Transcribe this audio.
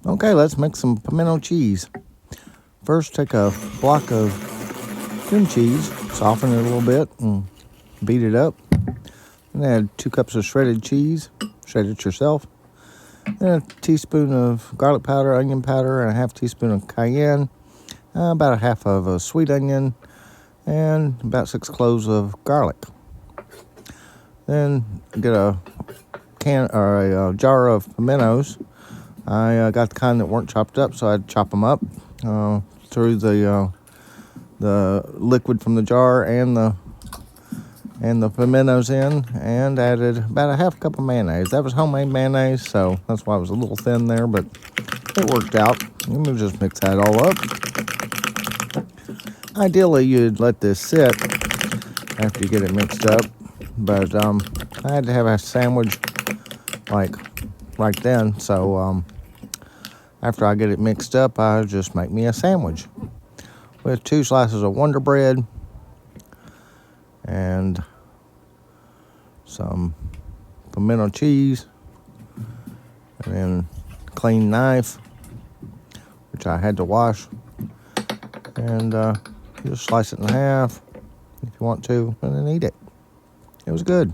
Okay, let's make some pimento cheese. First, take a block of cream cheese, soften it a little bit, and beat it up. And add 2 cups of shredded cheese, shred it yourself. Then a teaspoon of garlic powder, onion powder, and a half teaspoon of cayenne. About a half of a sweet onion, and about 6 cloves of garlic. Then get a can or a jar of pimentos. I got the kind that weren't chopped up, so I'd chop them up. Threw the liquid from the jar and the pimentos in, and added about a half cup of mayonnaise. That was homemade mayonnaise, so that's why it was a little thin there, but it worked out. And we'll just mix that all up. Ideally, you'd let this sit after you get it mixed up, but I had to have a sandwich like right then, so after I get it mixed up, I just make me a sandwich with 2 slices of Wonder Bread and some pimento cheese, and then clean knife, which I had to wash, and just slice it in half if you want to, and then eat it. It was good.